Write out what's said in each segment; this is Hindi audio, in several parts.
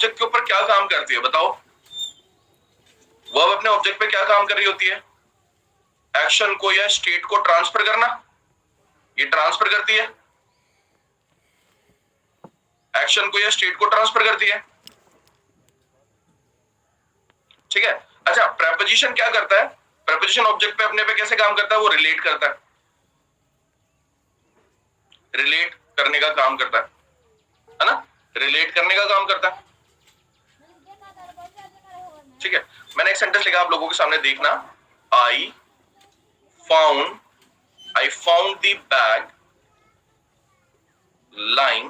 ऑब्जेक्ट के ऊपर क्या काम करती है बताओ? वर्ब अपने ऑब्जेक्ट पे क्या काम कर रही होती है? एक्शन को या स्टेट को ट्रांसफर करना, ये ट्रांसफर करती है। एक्शन को या स्टेट को ट्रांसफर करती है, ठीक है। अच्छा, प्रेपोजिशन क्या करता है? प्रेपोजिशन ऑब्जेक्ट पे अपने पे कैसे काम करता है? वो रिलेट करता है, रिलेट करने का काम करता है ना, रिलेट करने का काम करता है, ठीक है। मैंने एक सेंटेंस लिखा आप लोगों के सामने, देखना। I found the bag lying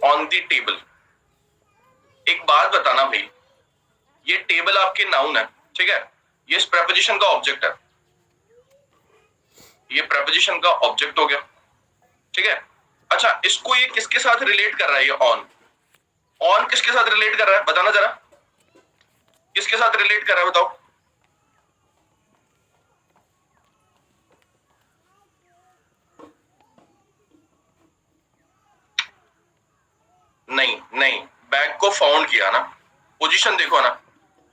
on the table. एक बात बताना भाई, ये टेबल आपके नाउन है, ठीक है, ये इस प्रेपोजिशन का ऑब्जेक्ट है, ये प्रेपोजिशन का ऑब्जेक्ट हो गया, ठीक है। अच्छा, इसको ये किसके साथ रिलेट कर रहा है? ये ऑन किसके साथ रिलेट कर रहा है बताना जरा, किसके साथ रिलेट कर रहा है बताओ? नहीं, बैग को फाउंड किया ना, पोजीशन देखो ना,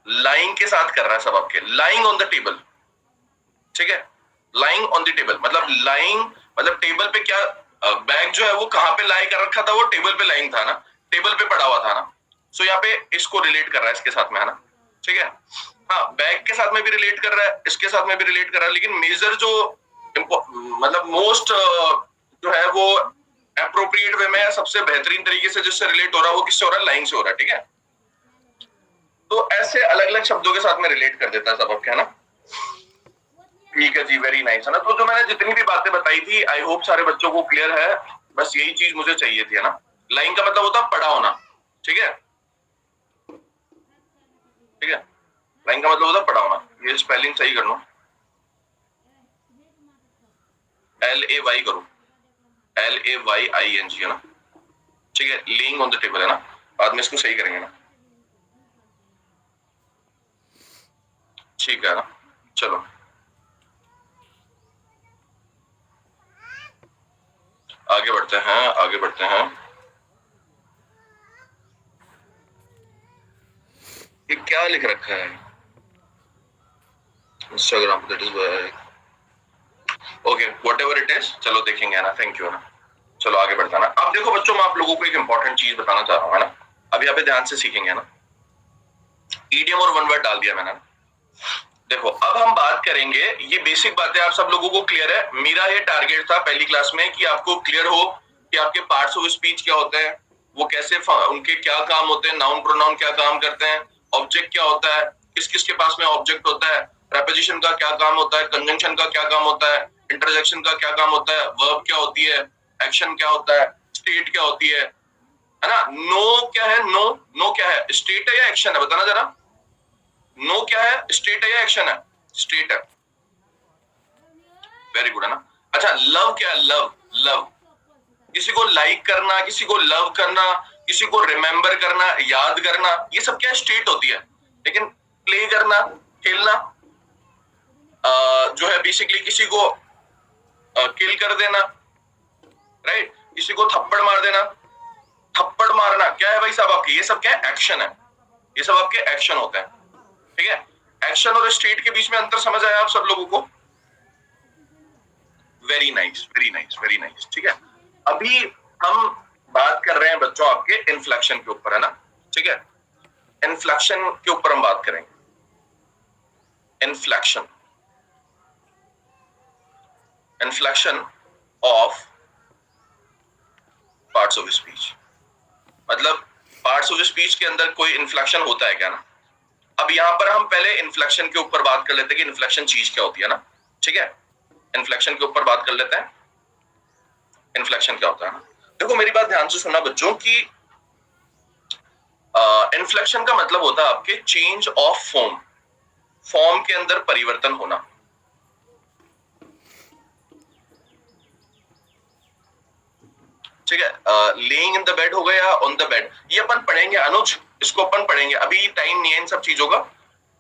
लाइंग के साथ कर रहा है सब आपके, लाइंग ऑन द टेबल, ठीक है। लाइंग ऑन द टेबल मतलब लाइंग मतलब टेबल पे क्या, बैग जो है वो कहां पे लाई कर रखा था? वो टेबल पे लाइंग था ना, टेबल पे पड़ा हुआ था ना। सो यहाँ पे इसको रिलेट कर रहा है इसके साथ में, है ना, ठीक है। हाँ, बैग के साथ में भी रिलेट कर रहा है, इसके साथ में भी रिलेट कर रहा है, लेकिन मेजर जो मतलब मोस्ट जो है वो एप्रोप्रिएट वे में, सबसे बेहतरीन तरीके से जिससे रिलेट हो रहा है वो किससे हो रहा है? लाइंग से हो रहा है, ठीक है। तो ऐसे अलग अलग शब्दों के साथ में रिलेट कर देता है सब आपके, है ना। ठीक है जी, वेरी नाइस, है ना। तो जो मैंने जितनी भी बातें बताई थी, आई होप सारे बच्चों को क्लियर है। बस यही चीज मुझे चाहिए थी, है ना। लाइन का मतलब होता है पड़ा होना, ठीक है, ठीक है। लाइन का मतलब होता है पड़ा होना। ये स्पेलिंग सही कर लो, LAY करो, LAYING, है ना, ठीक है। लेइंग ऑन द टेबल, है ना, बाद में इसको सही करेंगे ना, ठीक है ना। चलो आगे बढ़ते हैं, आगे बढ़ते हैं। ये क्या लिख रखा है? Instagram, that is why, okay whatever it is, चलो देखेंगे, है ना। थैंक यू, है ना। चलो आगे बढ़ते हैं ना। अब देखो बच्चों, मैं आप लोगों को एक इंपॉर्टेंट चीज बताना चाह रहा हूँ, है ना। अब यहाँ पे ध्यान से सीखेंगे ना। ईडियम और वन वर्ड डाल दिया मैंने। देखो अब हम बात करेंगे, ये बेसिक बातें आप सब लोगों को क्लियर है। मेरा ये टारगेट था पहली क्लास में कि आपको क्लियर हो कि आपके पार्ट्स ऑफ स्पीच क्या होते हैं, वो कैसे, उनके क्या काम होते हैं, नाउन प्रोनाउन क्या काम करते हैं, ऑब्जेक्ट क्या होता है, किस किस के पास में ऑब्जेक्ट होता है, प्रेपोजिशन का क्या काम होता है, कंजंक्शन का क्या काम होता है, इंटरजेक्शन का क्या काम होता है, वर्ब क्या होती है, एक्शन क्या होता है, स्टेट क्या होती है ना। नो क्या है? नो क्या है? स्टेट है या एक्शन है? बताना जरा। नो क्या है? स्टेट है या एक्शन है? स्टेट है, वेरी गुड, है ना। अच्छा, लव क्या है? लव किसी को लाइक करना, किसी को लव करना, किसी को रिमेम्बर करना, याद करना, ये सब क्या स्टेट होती है। लेकिन प्ले करना, खेलना, जो है बेसिकली किसी को किल कर देना, राइट, किसी को थप्पड़ मार देना, थप्पड़ मारना क्या है भाई साहब आपके? ये सब क्या है? एक्शन है, ये सब आपके एक्शन होते हैं, ठीक है। एक्शन और स्टेट के बीच में अंतर समझ आया आप सब लोगों को? Very nice, very nice, very nice, ठीक है। अभी हम बात कर रहे हैं बच्चों आपके इन्फ्लेक्शन के ऊपर, है ना, ठीक है। इन्फ्लेक्शन के ऊपर हम बात करेंगे। Inflection, inflection of parts of speech, मतलब पार्ट्स ऑफ स्पीच के अंदर कोई इन्फ्लेक्शन होता है क्या ना। अब यहां पर हम पहले इन्फ्लेक्शन के ऊपर बात कर लेते हैं कि इन्फ्लेक्शन चीज क्या होती है ना, ठीक है। इन्फ्लेक्शन के ऊपर बात कर लेते हैं, इन्फ्लेक्शन क्या होता है ना। देखो मेरी बात ध्यान से सुनना बच्चों की, इन्फ्लेक्शन का मतलब होता है आपके चेंज ऑफ फॉर्म, फॉर्म के अंदर परिवर्तन होना, ठीक है। लेइंग इन द बेड हो गया, ऑन द बेड, ये अपन पढ़ेंगे अनुज, इसको अपन पढ़ेंगे, अभी टाइम नहीं है इन सब चीजों का।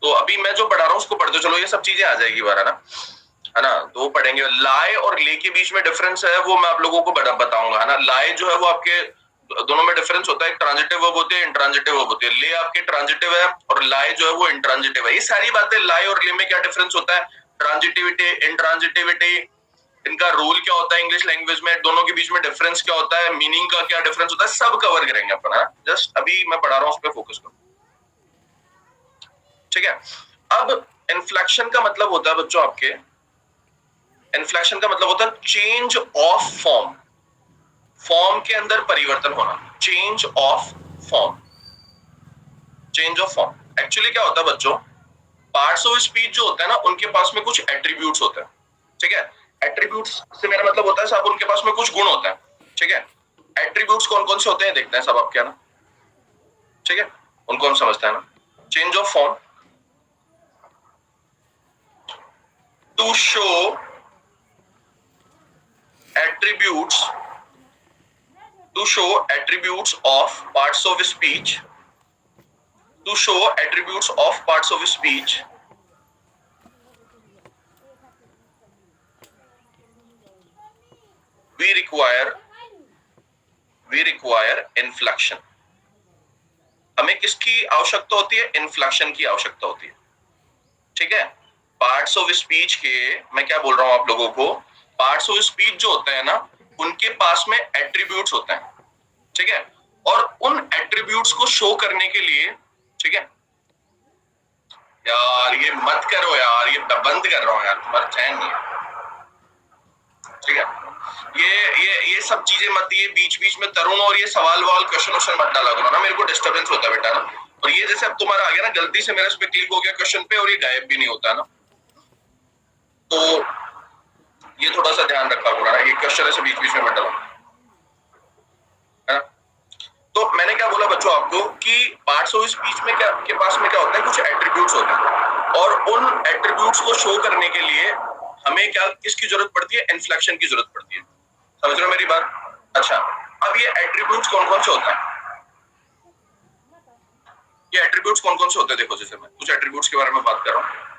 तो अभी मैं जो पढ़ा रहा हूँ उसको पढ़ दो, चलो ये सब चीजें आ जाएगी बार, है ना। तो पढ़ेंगे। लाए और ले के बीच में डिफरेंस है वो मैं आप लोगों को बताऊंगा, है ना। लाए जो है वो आपके दोनों में डिफरेंस होता है, एक ट्रांजिटिव वर्ब होती है, इंट्रांजिटिव वर्ब होती है। ले आपके ट्रांजिटिव है और लाई जो है वो इंट्रांजिटिव है। ये सारी बातें, लाई और ले में क्या डिफरेंस होता है, ट्रांजिटिविटी, इंट्रांजिटिविटी, इनका रूल क्या होता है इंग्लिश लैंग्वेज में, दोनों के बीच में डिफरेंस क्या होता है, मीनिंग का क्या डिफरेंस होता है, सब कवर करेंगे अपन। जस्ट अभी मैं पढ़ा रहा हूँ, उस पर फोकस करो, ठीक है। अब इन्फ्लेक्शन का मतलब होता है बच्चों आपके, इन्फ्लेक्शन का मतलब होता है चेंज ऑफ फॉर्म, फॉर्म के अंदर परिवर्तन होना, change of form, change of form. Actually क्या होता है बच्चों, पार्ट्स ऑफ स्पीच जो होता है ना, उनके पास में कुछ एट्रीब्यूट्स होते हैं, ठीक है। एट्रीब्यूट्स से मेरा मतलब होता है साहब उनके पास में कुछ गुण होते हैं, ठीक है। एट्रीब्यूट्स कौन कौन से होते हैं देखते हैं सब आपके ना, ठीक है, उनको हम समझते हैं ना। Change of form, to show attributes, to show attributes of parts of speech, to show attributes of parts of speech, we require inflection। हमें किसकी आवश्यकता होती है, इन्फ्लेक्शन की आवश्यकता होती है, ठीक है। पार्ट्स ऑफ स्पीच के, मैं क्या बोल रहा हूं आप लोगों को, पार्ट्स ऑफ स्पीच जो होते हैं ना, उनके पास में एट्रीब्यूट्स होते हैं, ठीक है। और उन एट्रीब्यूट्स को शो करने के लिए, ठीक है, यार ये मत करो यार, ये बंद कर रहा हूं यार, तुम्हारा चैन नहीं है, ठीक है। ये सब चीजें मत, ये बीच बीच में तरुण और ये सवाल वाल क्वेश्चन मत डाला करो ना, मेरे को डिस्टर्बेंस होता है बेटा ना। और ये जैसे अब तुम्हारा आ गया ना, गलती से मेरा इस पे क्लिक हो गया क्वेश्चन पे और ये गायब भी नहीं होता ना, तो ये थोड़ा सा ध्यान रखा करो ना, ये क्वेश्चन ऐसे बीच बीच में मत डालो, है ना। तो मैंने क्या बोला बच्चों आपको कि पार्ट्स ऑफ स्पीच में क्या के पास में क्या होता है, कुछ एट्रीब्यूट्स होते हैं, और उन एट्रीब्यूट्स को शो करने के लिए हमें क्या, किसकी जरूरत पड़ती है, इन्फ्लेक्शन की जरूरत पड़ती है। समझ रहे हो मेरी बात? अच्छा, अब ये एट्रीब्यूट्स कौन कौन से होते हैं, ये एट्रीब्यूट्स कौन कौन से होते हैं, देखो जैसे मैं कुछ एट्रीब्यूट्स के बारे में बात कर रहा हूँ।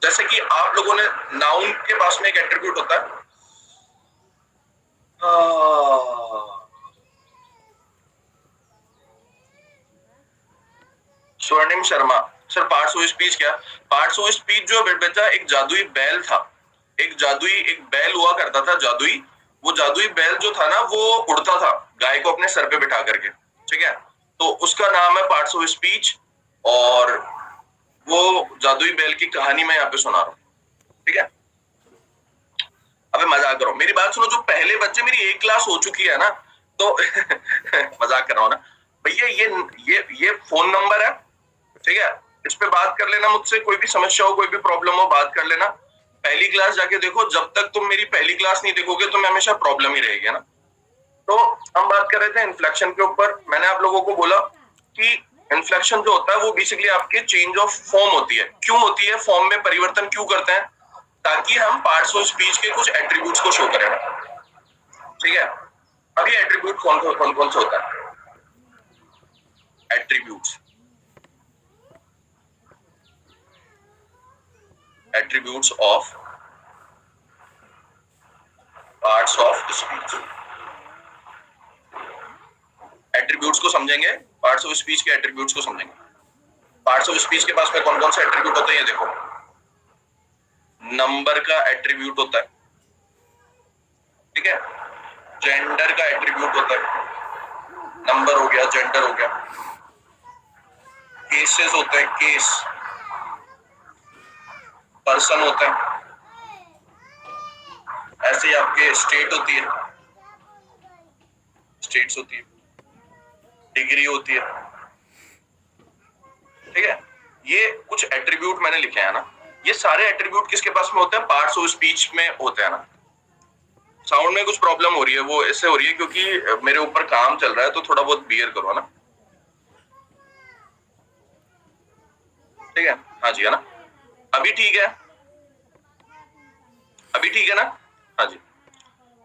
जैसे कि आप लोगों ने, नाउन के पास में एक एट्रीब्यूट होता है, स्वर्णिम Sharma sir, parts of speech क्या, पार्ट्स ऑफ स्पीच जो बेटा एक जादुई बैल था, एक बैल हुआ करता था जादुई, वो जादुई बैल जो था ना वो उड़ता था गाय को अपने सर पे बिठा करके, ठीक है। तो उसका नाम है पार्ट्स ऑफ स्पीच, और वो जादुई बैल की कहानी मैं यहाँ पे सुना रहा हूँ, ठीक है। अबे मजाक करो, मेरी बात सुनो, जो पहले बच्चे, मेरी एक क्लास हो चुकी है ना, तो मजाक कर रहा हूँ ना भैया, ये फोन नंबर है, ठीक है, इस पे बात कर लेना मुझसे, कोई भी समस्या हो, कोई भी प्रॉब्लम हो, बात कर लेना। पहली क्लास जाके देखो, जब तक तुम मेरी पहली क्लास नहीं देखोगे तो मैं हमेशा प्रॉब्लम ही रहेगी ना। तो हम बात कर रहे थे इन्फ्लेक्शन के ऊपर। मैंने आप लोगों को बोला कि इन्फ्लेक्शन जो होता है वो बेसिकली आपके चेंज ऑफ फॉर्म होती है। क्यों होती है, फॉर्म में परिवर्तन क्यों करते हैं, ताकि हम पार्ट्स ऑफ स्पीच के कुछ एट्रीब्यूट्स को शो करें, ठीक है। अब ये एट्रीब्यूट कौन कौन से होता है, attributes, attributes of parts of speech. Attributes को समझेंगे, पार्ट्स ऑफ स्पीच के एट्रीब्यूट्स को समझेंगे। पार्ट्स ऑफ स्पीच के पास में कौन कौन से एट्रीब्यूट होते हैं, ये देखो, नंबर का एट्रीब्यूट होता है, ठीक है, जेंडर का एट्रीब्यूट होता है, नंबर हो गया, जेंडर हो गया, केसेस होते हैं, केस, पर्सन होते हैं, ऐसे ही आपके स्टेट होती है, स्टेट्स होती है, डिग्री होती है, ठीक है। ये कुछ एट्रीब्यूट मैंने लिखे हैं ना, ये सारे एट्रीब्यूट किसके पास में होते हैं, पार्ट्स ऑफ स्पीच में होते हैं ना। साउंड में कुछ प्रॉब्लम हो रही है, वो इससे हो रही है क्योंकि मेरे ऊपर काम चल रहा है, तो थोड़ा बहुत बियर करो ना, ठीक है। हाँ जी, है ना, अभी ठीक है, अभी ठीक है ना, हाँ जी।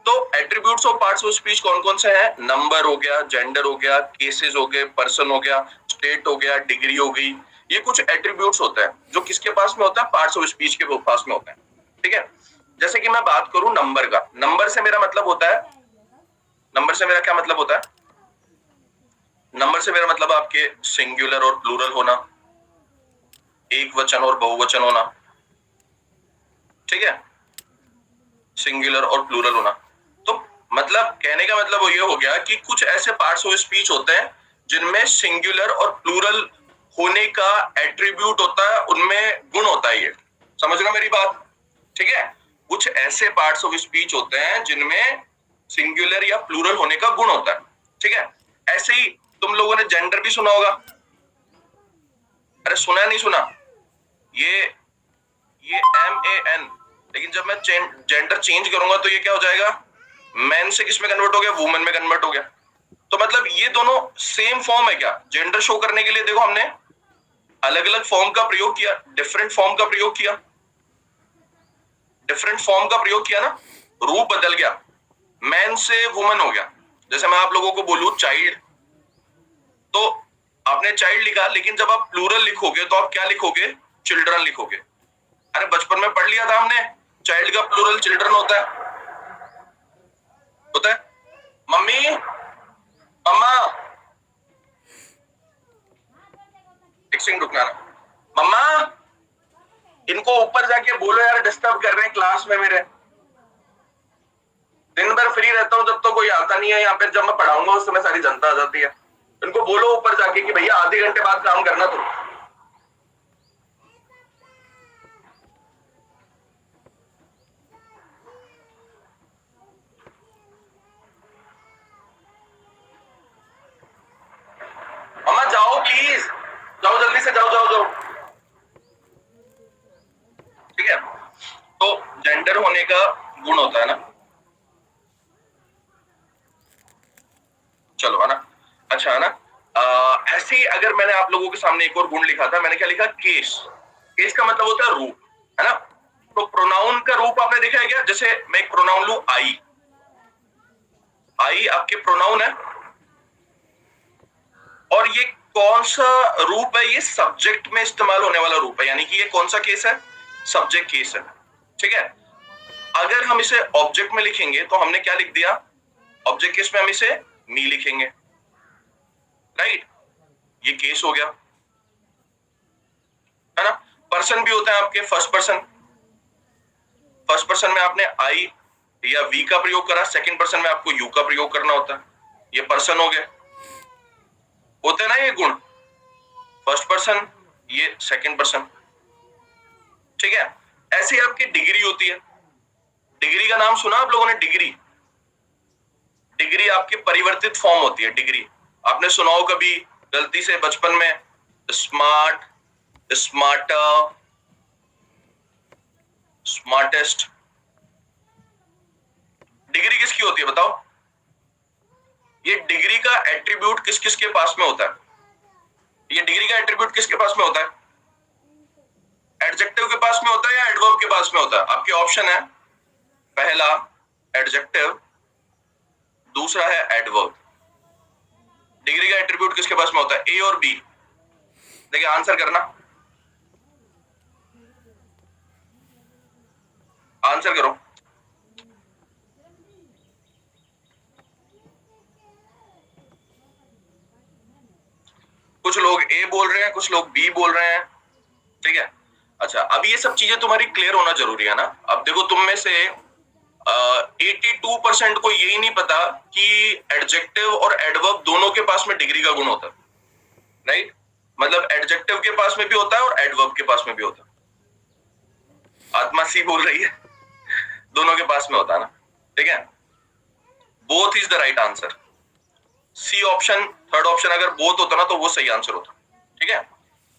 तो attributes of parts of speech कौन कौन से हैं, नंबर हो गया, जेंडर हो गया, केसेस हो गए, पर्सन हो गया, स्टेट हो गया, डिग्री हो गई। ये कुछ एट्रीब्यूट्स होते हैं जो किसके पास में होता है, पार्ट्स ऑफ स्पीच के पास में होते हैं, ठीक है। जैसे कि मैं बात करूं नंबर का, नंबर से मेरा मतलब होता है, नंबर से मेरा क्या मतलब होता है, नंबर से मेरा मतलब आपके सिंगुलर और प्लूरल होना, एक वचन और बहुवचन होना, ठीक है, सिंगुलर और प्लूरल होना। तो मतलब कहने का मतलब ये हो गया कि कुछ ऐसे पार्ट्स ऑफ स्पीच होते हैं जिनमें सिंगुलर और प्लूरल होने का एट्रीब्यूट होता है, उनमें गुण होता है। ये समझ लो मेरी बात, ठीक है। कुछ ऐसे पार्ट्स ऑफ स्पीच होते हैं जिनमें सिंगुलर या प्लूरल होने का गुण होता है, ठीक है। ऐसे ही तुम लोगों ने जेंडर भी सुना होगा। अरे सुना नहीं सुना? ये MAN, लेकिन जब मैं जेंडर चेंज करूंगा तो ये क्या हो जाएगा? मैन से किस में कन्वर्ट हो गया? वुमेन में कन्वर्ट हो गया। तो मतलब ये दोनों सेम फॉर्म है क्या? जेंडर शो करने के लिए देखो हमने अलग अलग फॉर्म का प्रयोग किया, डिफरेंट फॉर्म का प्रयोग किया, डिफरेंट फॉर्म का प्रयोग किया ना, रूप बदल गया, मैन से वुमन हो गया। जैसे मैं आप लोगों को बोलूं चाइल्ड, तो आपने चाइल्ड लिखा, लेकिन जब आप प्लूरल लिखोगे तो आप क्या लिखोगे? चिल्ड्रन लिखोगे। अरे बचपन में पढ़ लिया था हमने, चाइल्ड का प्लूरल चिल्ड्रन होता है। मम्मी, मम्मा, एक सेकंड रुकना ना। मम्मा, इनको ऊपर जाके बोलो यार, डिस्टर्ब कर रहे हैं क्लास में मेरे। दिन भर फ्री रहता हूँ जब तो कोई आता नहीं है यहाँ पे, जब मैं पढ़ाऊंगा उस समय सारी जनता आ जाती है। इनको बोलो ऊपर जाके कि भैया आधे घंटे बाद काम करना तुम। मम्मा जाओ प्लीज, जाओ जल्दी से, जाओ जाओ जाओ, ठीक है। तो जेंडर होने का गुण होता है ना, चलो है ना, अच्छा है ना। ऐसे ही अगर मैंने आप लोगों के सामने एक और गुण लिखा था, मैंने क्या लिखा? केस। केस का मतलब होता है रूप, है ना। तो प्रोनाउन का रूप आपने देखा है क्या? जैसे मैं एक प्रोनाउन लू आई, आई आपके प्रोनाउन है, और ये कौन सा रूप है? ये सब्जेक्ट में इस्तेमाल होने वाला रूप है, यानी कि ये कौन सा केस है? सब्जेक्ट केस है, ठीक है। अगर हम इसे ऑब्जेक्ट में लिखेंगे तो हमने क्या लिख दिया? ऑब्जेक्ट केस में हम इसे मी लिखेंगे, राइट। ये केस हो गया, है ना। पर्सन भी होते हैं आपके, फर्स्ट पर्सन। फर्स्ट पर्सन में आपने आई या वी का प्रयोग करा, सेकंड पर्सन में आपको यू का प्रयोग करना होता है। ये पर्सन हो गए, होते हैं ना ये गुण। फर्स्ट पर्सन, ये सेकंड पर्सन, ठीक है। ऐसे ही आपकी डिग्री होती है। डिग्री का नाम सुना आप लोगों ने? डिग्री, डिग्री आपकी परिवर्तित फॉर्म होती है। डिग्री आपने सुना हो कभी गलती से बचपन में, स्मार्ट, स्मार्टर, स्मार्टेस्ट। डिग्री किसकी होती है बताओ? ये डिग्री का एट्रीब्यूट किस किस के पास में होता है? ये डिग्री का एट्रीब्यूट किसके पास में होता है? एडजेक्टिव के पास में होता है या एडवर्ब के पास में होता है? आपके ऑप्शन है, पहला एडजेक्टिव, दूसरा है एडवर्ब। डिग्री का एट्रीब्यूट किसके पास में होता है? ए और बी। देखिए आंसर करना, आंसर करो। कुछ लोग ए बोल रहे हैं, कुछ लोग बी बोल रहे हैं, ठीक है। अच्छा, अब ये सब चीजें तुम्हारी क्लियर होना जरूरी है ना। अब देखो तुम में से 82% को यही नहीं पता कि एडजेक्टिव और एडवर्ब दोनों के पास में डिग्री का गुण होता है, राइट। मतलब एडजेक्टिव के पास में भी होता है और एडवर्ब के पास में भी होता है। आत्मा सी बोल रही है, दोनों के पास में होता है ना, ठीक है। Both is the right answer. C option, third option अगर बोथ होता ना तो वो सही आंसर होता, ठीक है।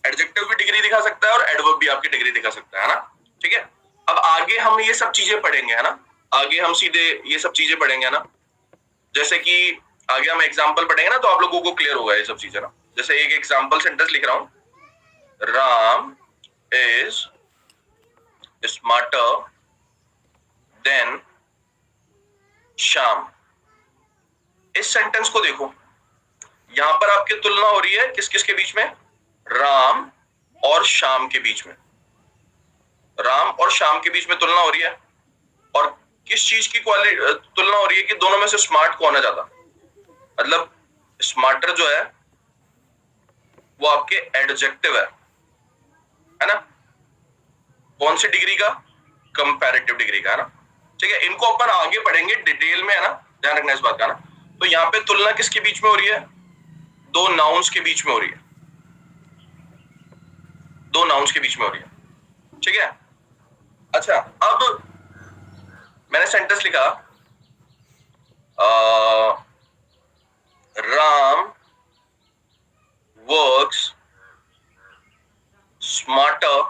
एडजेक्टिव भी डिग्री दिखा सकता है और एडवर्ब भी आपकी डिग्री दिखा सकता है ना, ठीक है। अब आगे हम ये सब चीजें पढ़ेंगे, है ना। आगे हम सीधे ये सब चीजें पढ़ेंगे ना, जैसे कि आगे हम एग्जाम्पल पढ़ेंगे ना, तो आप लोगों को क्लियर होगा ये सब चीजें ना। जैसे एक एग्जाम्पल सेंटेंस लिख रहा हूं, Ram is smarter than Shyam. इस सेंटेंस को देखो, यहां पर आपकी तुलना हो रही है किस किस के बीच में? राम और श्याम के बीच में। राम और श्याम के बीच में तुलना हो रही है, और किस चीज की तुलना हो रही है कि दोनों में से स्मार्ट कौन है ज्यादा? मतलब स्मार्टर जो है वो आपके एडजेक्टिव है ना? कौन सी डिग्री का? कंपैरेटिव डिग्री का, है ना? ठीक है, इनको अपन आगे पढ़ेंगे डिटेल में, है ना? ध्यान रखना इस बात का ना। तो यहाँ पे तुलना किसके बीच में हो रही है? दो नाउन्स के बीच में हो रही है, दो नाउन्स के बीच में हो रही है। ठीक है, अच्छा, अब मैंने सेंटेंस लिखा, Ram works smarter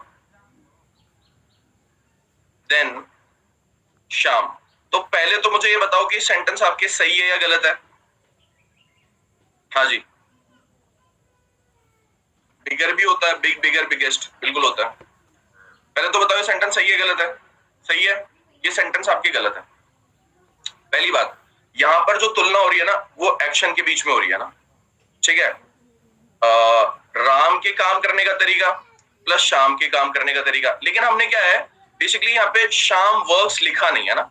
than Shyam. तो पहले तो मुझे ये बताओ कि सेंटेंस आपके सही है या गलत है? हाँ जी, बिगर भी होता है, बिग, बिगर, बिगेस्ट, बिल्कुल होता है। पहले तो बताओ ये सेंटेंस सही है गलत है? सही है, ये सेंटेंस आपकी गलत है। पहली बात, यहां पर जो तुलना हो रही है ना, वो एक्शन के बीच में हो रही है ना। ठीक है, राम के काम करने का तरीका प्लस शाम के काम करने का तरीका, लेकिन हमने क्या है, बेसिकली यहाँ पे शाम वर्क्स लिखा नहीं है ना,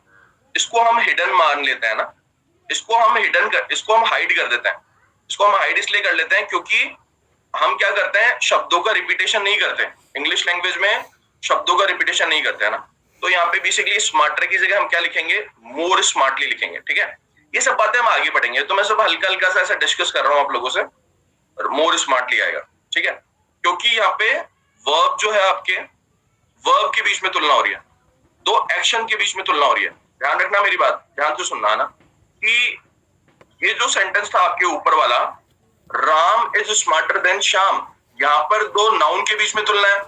इसको हम हिडन मान लेते हैं ना, इसको हम हाइड कर देते हैं। इसको हम हाइड इसलिए कर लेते हैं क्योंकि हम क्या करते हैं, शब्दों का रिपीटेशन नहीं करते। इंग्लिश लैंग्वेज में शब्दों का रिपीटेशन नहीं करते हैं ना, तो यहाँ पे बेसिकली स्मार्टर की जगह हम क्या लिखेंगे, मोर स्मार्टली लिखेंगे। ठीक है, ये सब बातें हम आगे पढ़ेंगे, तो मैं सब हल्का हल्का सा ऐसा डिस्कस कर रहा हूँ आप लोगों से, मोर स्मार्टली आएगा। ठीक है, क्योंकि यहाँ पे वर्ब जो है आपके, वर्ब के बीच में तुलना हो रही है, दो एक्शन के बीच में तुलना हो रही है। ध्यान रखना मेरी बात, ध्यान से सुनना है ना, कि ये जो सेंटेंस था आपके ऊपर वाला, Ram is smarter than Shyam, यहां पर दो नाउन के बीच में तुलना है,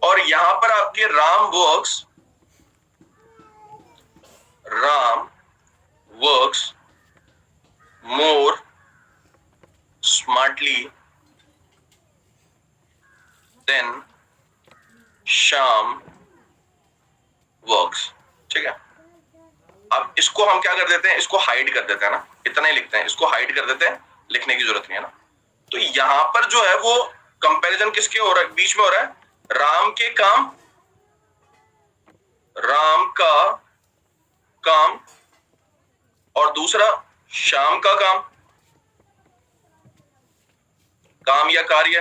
और यहां पर आपके Ram works more smartly than Shyam works. ठीक है, अब इसको हम क्या कर देते हैं, इसको हाइड कर देते हैं ना, इतना ही लिखते हैं, इसको हाइड कर देते हैं, लिखने की जरूरत नहीं है ना। तो यहां पर जो है वो कंपैरिजन किसके हो रहा है, बीच में हो रहा है, राम के काम, राम का काम, और दूसरा श्याम का काम, काम या कार्य।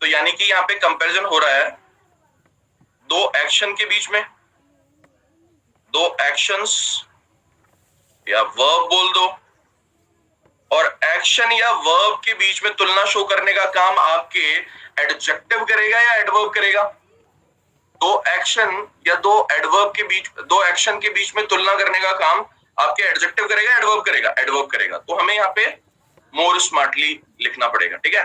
तो यानी कि यहाँ पे कंपैरिजन हो रहा है दो एक्शन के बीच में, दो एक्शंस या वर्ब बोल दो, और एक्शन या वर्ब के बीच में तुलना शो करने का काम आपके एडजेक्टिव करेगा या एडवर्ब करेगा? दो एक्शन या दो एडवर्ब के बीच, दो एक्शन के बीच में तुलना करने का काम आपके एडजेक्टिव करेगा, एडवर्ब करेगा? एडवर्ब करेगा। तो हमें यहाँ पे मोर स्मार्टली लिखना पड़ेगा। ठीक है,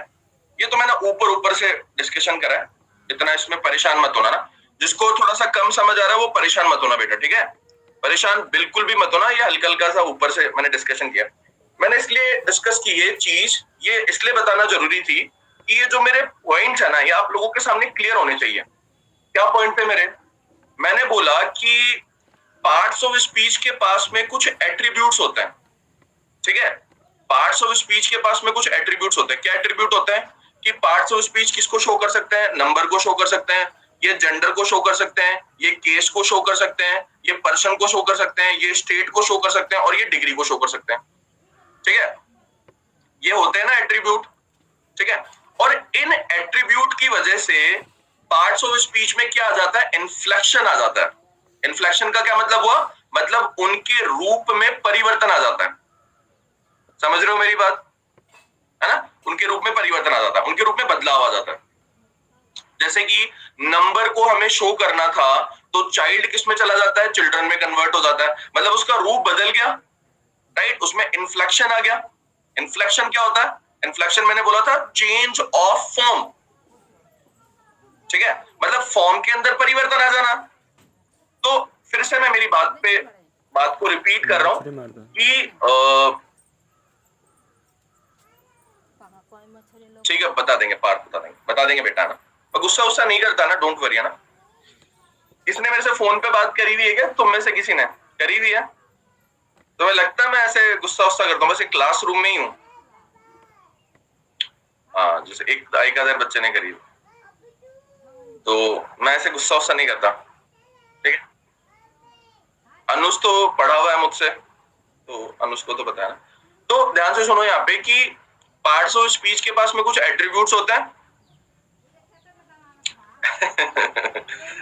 ये तो मैंने ऊपर ऊपर से डिस्कशन करा है, इतना इसमें परेशान मत होना ना। जिसको थोड़ा सा कम समझ आ रहा है वो परेशान मत होना बेटा, ठीक है? परेशान बिल्कुल भी मत होना, ये हल्का हल्का सा ऊपर से मैंने डिस्कशन किया। मैंने इसलिए डिस्कस की ये चीज, ये इसलिए बताना जरूरी थी कि ये जो मेरे पॉइंट्स है ना, ये आप लोगों के सामने क्लियर होने चाहिए। क्या पॉइंट थे मेरे? मैंने बोला कि पार्ट्स ऑफ स्पीच के पास में कुछ एट्रीब्यूट्स होते हैं। ठीक है, पार्ट्स ऑफ स्पीच के पास में कुछ एट्रीब्यूट्स होते हैं। क्या एट्रीब्यूट होते हैं कि पार्ट्स ऑफ स्पीच किसको शो कर सकते हैं? नंबर को शो कर सकते हैं, ये जेंडर को शो कर सकते हैं, ये केस को शो कर सकते हैं, ये पर्सन को शो कर सकते हैं, ये स्टेट को शो कर सकते हैं, और ये डिग्री को शो कर सकते हैं। ठीक है, ये होते हैं ना एट्रीब्यूट। ठीक है, और इन एट्रीब्यूट की वजह से पार्ट्स ऑफ स्पीच में क्या आ जाता है? इन्फ्लेक्शन आ जाता है। इन्फ्लेक्शन का क्या मतलब हुआ? मतलब उनके रूप में परिवर्तन आ जाता है। समझ रहे हो मेरी बात, है ना? उनके रूप में परिवर्तन आ जाता है, उनके रूप में बदलाव आ जाता है। जैसे कि नंबर को हमें शो करना था तो चाइल्ड किस में चला जाता है? चिल्ड्रन में कन्वर्ट हो जाता है, मतलब उसका रूप बदल गया, राइट? उसमें इन्फ्लेक्शन आ गया। इन्फ्लेक्शन क्या होता है? इन्फ्लेक्शन मैंने बोला था चेंज ऑफ फॉर्म। ठीक है, मतलब फॉर्म के अंदर परिवर्तन आ जाना। तो फिर से मैं मेरी बात को रिपीट कर रहा हूं कि ठीक है, बता देंगे पार्थ, बता देंगे बेटा ना। मैं गुस्सा नहीं करता ना, डोंट वरी, है ना? किसने मेरे से फोन पे बात करी हुई है क्या? तुम में से किसी ने करी हुई है? तो मैं लगता है मैं ऐसे गुस्सा करता हूँ, बस एक क्लासरूम में ही हूँ। हाँ, जैसे एक आधा बच्चे ने करी, तो मैं ऐसे गुस्सा नहीं करता। ठीक है, अनुज तो पढ़ा हुआ है मुझसे, तो अनुज को तो पता है ना। तो ध्यान से सुनो यहाँ पे कि पार्ट्स ऑफ स्पीच के पास में कुछ एट्रीब्यूट्स होते हैं।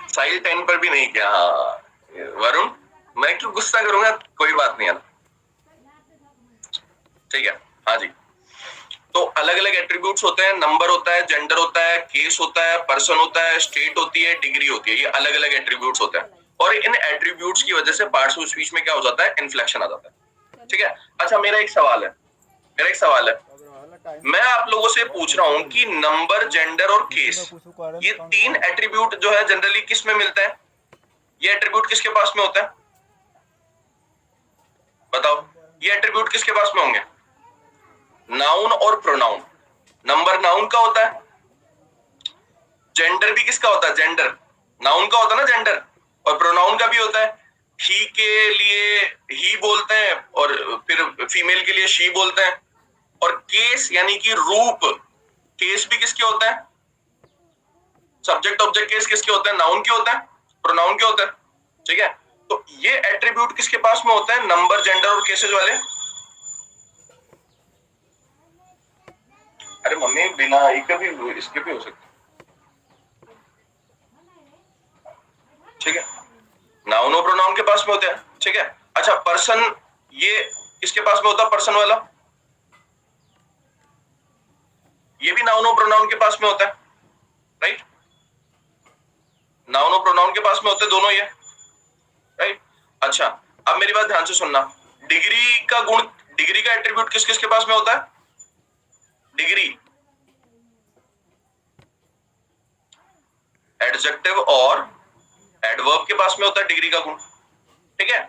साइल 10 पर भी नहीं किया। हाँ वरुण, मैं क्यों गुस्सा करूंगा, कोई बात नहीं है, ठीक है। हाँ जी, तो अलग अलग एट्रीब्यूट्स होते हैं, नंबर होता है, जेंडर होता है, केस होता है, पर्सन होता है, स्टेट होती है, डिग्री होती है, ये अलग अलग एट्रीब्यूट्स होते हैं। और इन एट्रीब्यूट्स की वजह से पार्ट्स ऑफ स्पीच में क्या हो जाता है, इन्फ्लेक्शन आ जाता है, ठीक है। अच्छा मेरा एक सवाल है, मैं आप लोगों से पूछ रहा हूं कि नंबर, जेंडर और केस, ये 3 एट्रीब्यूट जो है जनरली किस में मिलता है? ये एट्रीब्यूट किसके पास में होता है, बताओ, ये एट्रीब्यूट किसके पास में होंगे? नाउन और प्रोनाउन। नंबर नाउन का होता है, जेंडर भी किसका होता है, जेंडर नाउन का होता है ना जेंडर, और प्रोनाउन का भी होता है। ही के लिए ही बोलते हैं और फिर फीमेल के लिए शी बोलते हैं। और केस यानी कि रूप, केस भी किसके होता है? सब्जेक्ट ऑब्जेक्ट केस किसके होते हैं? नाउन के होता है, प्रोनाउन के होता है, ठीक है। तो ये एट्रीब्यूट किसके पास में होता है, नंबर, जेंडर और केसेस वाले? अरे मम्मी बिना ई के भी इसके भी हो सकते, ठीक है। नाउन और प्रोनाउन के पास में होते हैं, ठीक है। अच्छा पर्सन, ये किसके पास में होता है, पर्सन वाला? ये भी नाउन और प्रोनाउन के पास में होता है, राइट। नाउन और प्रोनाउन के पास में होते हैं दोनों ये, राइट। अच्छा अब मेरी बात ध्यान से सुनना, डिग्री का गुण, डिग्री का एट्रीब्यूट किस किस के पास में होता है? डिग्री, एडजेक्टिव और एडवर्ब के पास में होता है डिग्री का गुण, ठीक है।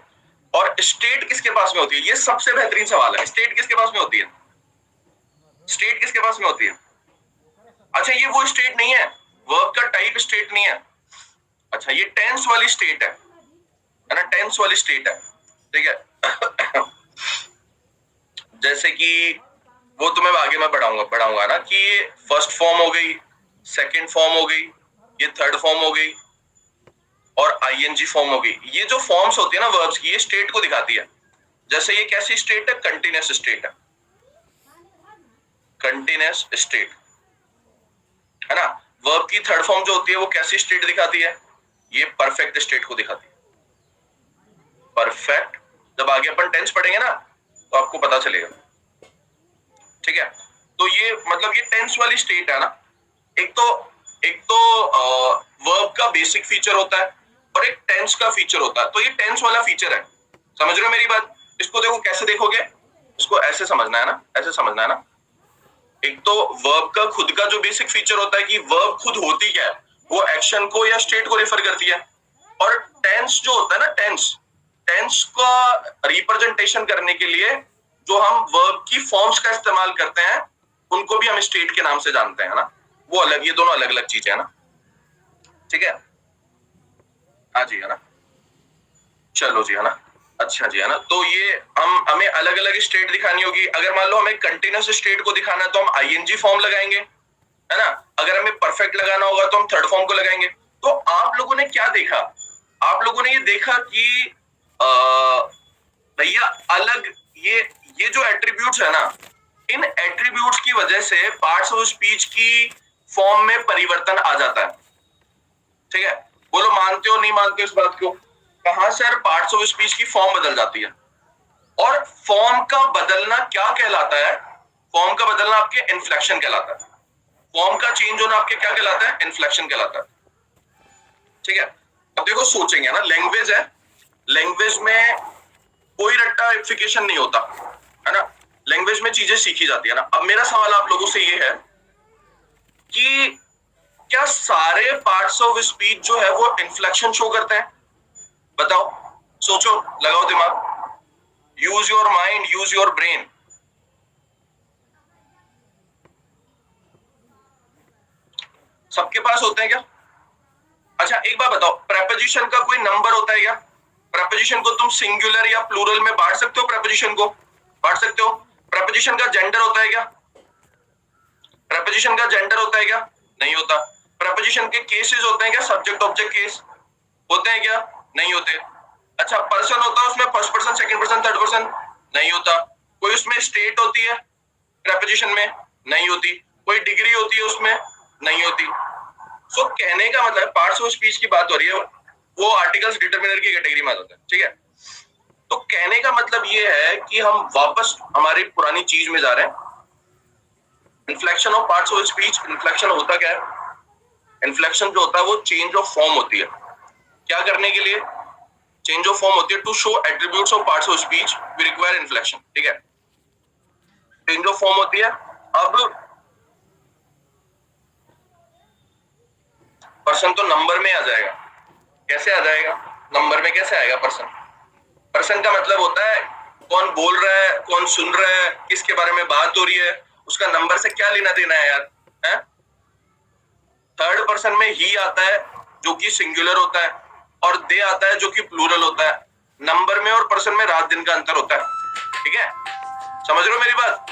और स्टेट किसके पास में होती है? ये सबसे बेहतरीन सवाल है, स्टेट किसके पास में होती है? स्टेट किसके पास में होती है? अच्छा ये वो स्टेट नहीं है, वर्ब का टाइप स्टेट नहीं है। अच्छा ये टेंस वाली स्टेट है ना, टेंस वाली स्टेट है, ठीक है। जैसे कि वो तुम्हें आगे मैं बढ़ाऊंगा ना कि ये फर्स्ट फॉर्म हो गई, सेकंड फॉर्म हो गई, ये थर्ड फॉर्म हो गई और आईएनजी फॉर्म हो गई। ये जो फॉर्म्स होती है ना वर्ब्स की, ये स्टेट को दिखाती है। जैसे ये कैसी स्टेट है, कंटिन्यूअस स्टेट है, कंटिन्यूअस स्टेट है ना। वर्ब की थर्ड फॉर्म जो होती है वो कैसी स्टेट दिखाती है, ये परफेक्ट स्टेट को दिखाती है, परफेक्ट। जब आगे अपन टेंस पढ़ेंगे ना तो आपको पता चलेगा, ठीक है। तो ये मतलब ये टेंस वाली स्टेट है ना। एक तो वर्ब का बेसिक फीचर होता है और एक टेंस का फीचर होता है। तो ये टेंस वाला फीचर है, समझ रहे हो मेरी बात? इसको देखो कैसे देखोगे, इसको ऐसे समझना है ना, ऐसे समझना है ना। एक तो वर्ब का खुद का जो बेसिक फीचर होता है कि वर्ब खुद होती क्या है, वो एक्शन को या स्टेट को रेफर करती है। और टेंस जो होता है ना, टेंस का रिप्रेजेंटेशन करने के लिए जो हम वर्ब की फॉर्म्स का इस्तेमाल करते हैं उनको भी हम स्टेट के नाम से जानते हैं ना, वो अलग, ये दोनों अलग अलग चीजें है ना, ठीक है। हाँ जी है ना, चलो जी है ना, अच्छा जी है ना। तो ये हमें अलग अलग स्टेट दिखानी होगी। अगर मान लो हमें कंटिन्यूअस स्टेट को दिखाना है तो हम आईएनजी फॉर्म लगाएंगे, है ना। अगर हमें परफेक्ट लगाना होगा तो हम थर्ड फॉर्म को लगाएंगे। तो आप लोगों ने क्या देखा, आप लोगों ने ये देखा कि भैया अलग ये जो एट्रीब्यूट्स है ना, इन एट्रीब्यूट्स की वजह से पार्ट्स ऑफ स्पीच की फॉर्म में परिवर्तन आ जाता है, ठीक है। बोलो मानते हो नहीं मानते हो इस बात को? कहां सर पार्ट्स ऑफ स्पीच की फॉर्म बदल जाती है। और फॉर्म का बदलना क्या कहलाता है? फॉर्म का बदलना आपके इन्फ्लेक्शन कहलाता है। फॉर्म का चेंज होना आपके क्या कहलाता है? इन्फ्लेक्शन कहलाता है, ठीक है। अब देखो सोचेंगे ना, लैंग्वेज है, लैंग्वेज में कोई रट्टाफिकेशन नहीं होता है ना, लैंग्वेज में चीजें सीखी जाती है ना। अब मेरा सवाल आप लोगों से ये है कि क्या सारे पार्ट्स ऑफ स्पीच जो है वो इन्फ्लेक्शन शो करते हैं? बताओ, सोचो, लगाओ दिमाग, use your mind, use your brain. सबके पास होते हैं क्या? अच्छा एक बात बताओ, प्रेपोजिशन का कोई नंबर होता है क्या? प्रेपोजिशन को तुम सिंगुलर या प्लूरल में बांट सकते हो? प्रेपोजिशन को बांट सकते हो? प्रेपोजिशन का जेंडर होता है क्या? प्रेपोजिशन का जेंडर होता है क्या? नहीं होता। प्रेपोजिशन के केसेस होते हैं क्या? सब्जेक्ट ऑब्जेक्ट केस होते हैं क्या? नहीं होते। अच्छा पर्सन होता है उसमें, first person, second person, third person? नहीं होता। कोई उसमें स्टेट होती है प्रेपोजिशन में? नहीं होती। कोई डिग्री होती है उसमें? नहीं होती। सो कहने का मतलब पार्ट्स ऑफ स्पीच की बात हो रही है, वो आर्टिकल्स डिटर्मिनर की कैटेगरी में आता है, ठीक है। तो कहने का मतलब ये है कि हम वापस हमारी पुरानी चीज में जा रहे हैं। Inflection of parts of speech, inflection होता क्या है? इन्फ्लेक्शन जो होता है वो चेंज ऑफ फॉर्म होती है। क्या करने के लिए चेंज ऑफ फॉर्म होती है? To show attributes of parts of speech we require inflection, ठीक है। चेंज ऑफ फॉर्म होती है। अब पर्सन तो नंबर में आ जाएगा। कैसे आ जाएगा? नंबर में कैसे आएगा पर्सन? पर्सन का मतलब होता है कौन बोल रहा है, कौन सुन रहा है, किसके बारे में बात हो रही है, उसका नंबर से क्या लेना देना है यार, है? थर्ड पर्सन में ही आता है जो कि सिंगुलर होता है, और दे आता है जो कि प्लूरल होता है। नंबर में और पर्सन में रात दिन का अंतर होता है, ठीक है। समझ रहे हो मेरी बात?